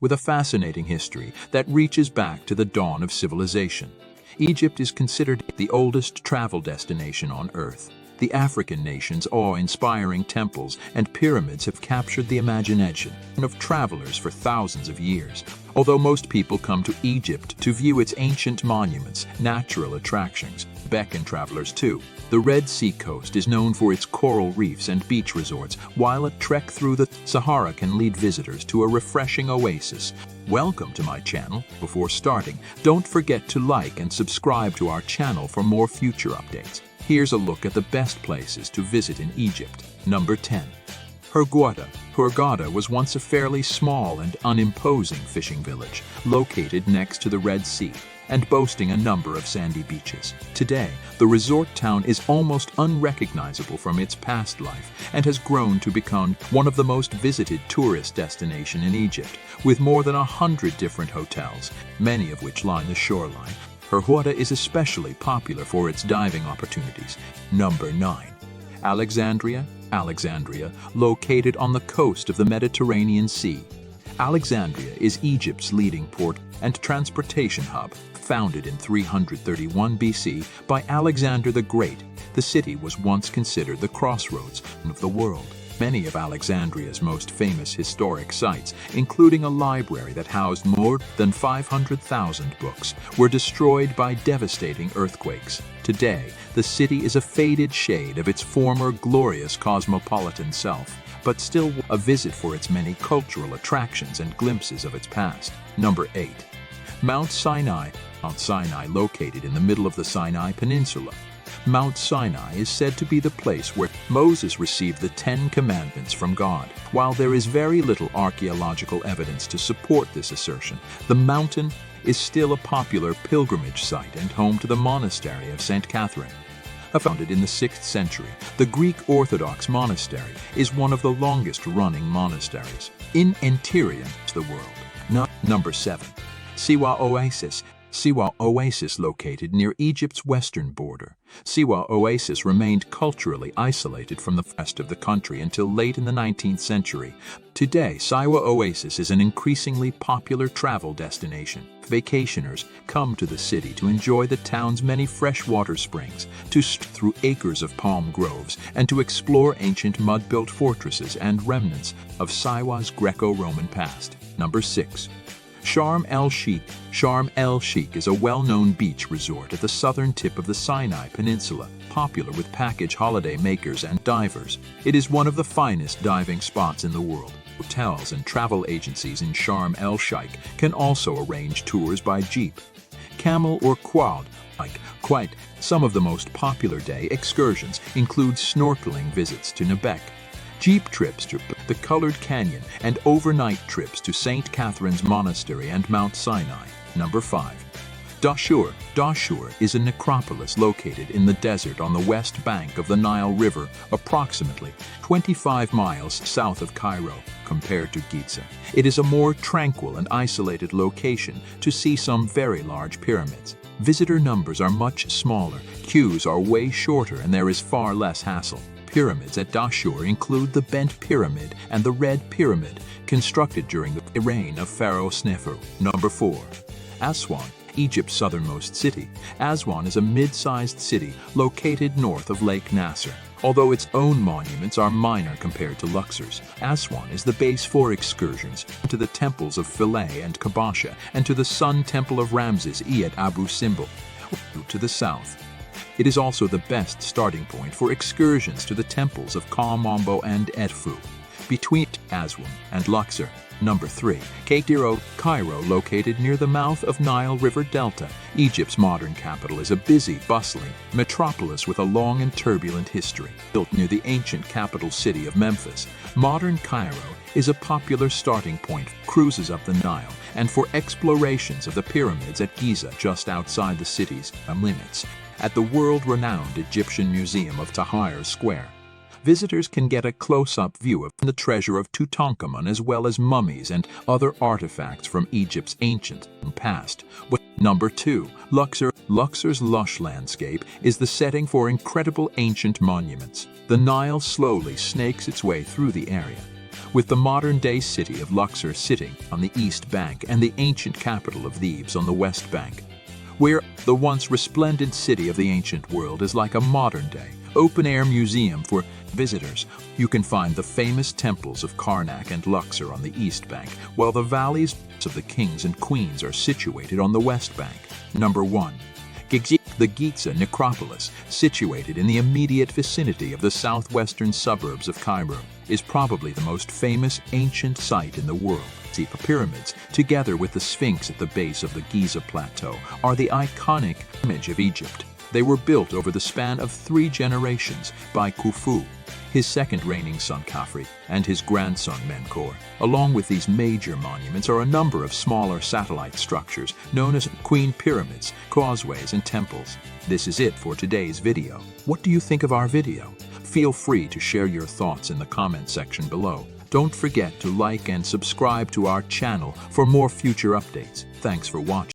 with a fascinating history that reaches back to the dawn of civilization. Egypt is considered the oldest travel destination on Earth. The African nation's awe-inspiring temples and pyramids have captured the imagination of travelers for thousands of years. Although most people come to Egypt to view its ancient monuments, natural attractions beckon travelers too. The Red Sea coast is known for its coral reefs and beach resorts, while a trek through the Sahara can lead visitors to a refreshing oasis. Welcome to my channel. Before starting, don't forget to like and subscribe to our channel for more future updates. Here's a look at the best places to visit in Egypt. Number 10. Hurghada. Hurghada was once a fairly small and unimposing fishing village, located next to the Red Sea and boasting a number of sandy beaches. Today, the resort town is almost unrecognizable from its past life and has grown to become one of the most visited tourist destinations in Egypt, with more than 100 different hotels, many of which line the shoreline. Hurghada is especially popular for its diving opportunities. Number 9. Alexandria. Alexandria, located on the coast of the Mediterranean Sea. Alexandria is Egypt's leading port and transportation hub. Founded in 331 BC by Alexander the Great, the city was once considered the crossroads of the world. Many of Alexandria's most famous historic sites, including a library that housed more than 500,000 books, were destroyed by devastating earthquakes. Today, the city is a faded shade of its former glorious cosmopolitan self, but still a visit for its many cultural attractions and glimpses of its past. Number 8. Mount Sinai. Mount Sinai, located in the middle of the Sinai Peninsula. Mount Sinai is said to be the place where Moses received the 10 Commandments from God. While there is very little archaeological evidence to support this assertion, the mountain is still a popular pilgrimage site and home to the monastery of St. Catherine. Founded in the 6th century, the Greek Orthodox monastery is one of the longest-running monasteries in the world. Number 7. Siwa Oasis. Siwa Oasis, located near Egypt's western border. Siwa Oasis remained culturally isolated from the rest of the country until late in the 19th century. Today, Siwa Oasis is an increasingly popular travel destination. Vacationers come to the city to enjoy the town's many freshwater springs, to through acres of palm groves, and to explore ancient mud-built fortresses and remnants of Siwa's Greco-Roman past. Number 6. Sharm el-Sheikh. Sharm el-Sheikh is a well-known beach resort at the southern tip of the Sinai Peninsula, popular with package holiday makers and divers. It is one of the finest diving spots in the world. Hotels and travel agencies in Sharm el-Sheikh can also arrange tours by jeep, camel or quad bike. Some of the most popular day excursions include snorkeling visits to Nebek, jeep trips to the Colored Canyon, and overnight trips to St. Catherine's Monastery and Mount Sinai. Number 5. Dahshur. Dahshur is a necropolis located in the desert on the west bank of the Nile River, approximately 25 miles south of Cairo. Compared to Giza, it is a more tranquil and isolated location to see some very large pyramids. Visitor numbers are much smaller, queues are way shorter, and there is far less hassle. Pyramids at Dahshur include the Bent Pyramid and the Red Pyramid, constructed during the reign of Pharaoh Snefer. Number 4. Aswan. Egypt's southernmost city. Aswan is a mid-sized city located north of Lake Nasser. Although its own monuments are minor compared to Luxor's, Aswan is the base for excursions to the temples of Philae and Kabasha and to the Sun Temple of Ramses I at Abu Simbel to the south. It is also the best starting point for excursions to the temples of Ka Mambo and Edfu. Between Aswan and Luxor. Number 3. Cairo. Cairo, located near the mouth of Nile River Delta, Egypt's modern capital, is a busy, bustling metropolis with a long and turbulent history. Built near the ancient capital city of Memphis, modern Cairo is a popular starting point for cruises up the Nile and for explorations of the pyramids at Giza just outside the city's limits. At the world-renowned Egyptian Museum of Tahrir Square, visitors can get a close-up view of the treasure of Tutankhamun as well as mummies and other artifacts from Egypt's ancient past. Number 2. Luxor. Luxor's lush landscape is the setting for incredible ancient monuments. The Nile slowly snakes its way through the area, with the modern-day city of Luxor sitting on the east bank and the ancient capital of Thebes on the west bank. Where the once resplendent city of the ancient world is like a modern-day, open-air museum for visitors. You can find the famous temples of Karnak and Luxor on the east bank, while the valleys of the kings and queens are situated on the west bank. Number 1. The Giza Necropolis, situated in the immediate vicinity of the southwestern suburbs of Cairo, is probably the most famous ancient site in the world. The pyramids, together with the Sphinx at the base of the Giza Plateau, are the iconic image of Egypt. They were built over the span of 3 generations by Khufu, his second reigning son Khafre, and his grandson Menkaure. Along with these major monuments are a number of smaller satellite structures known as queen pyramids, causeways, and temples. This is it for today's video. What do you think of our video? Feel free to share your thoughts in the comment section below. Don't forget to like and subscribe to our channel for more future updates. Thanks for watching.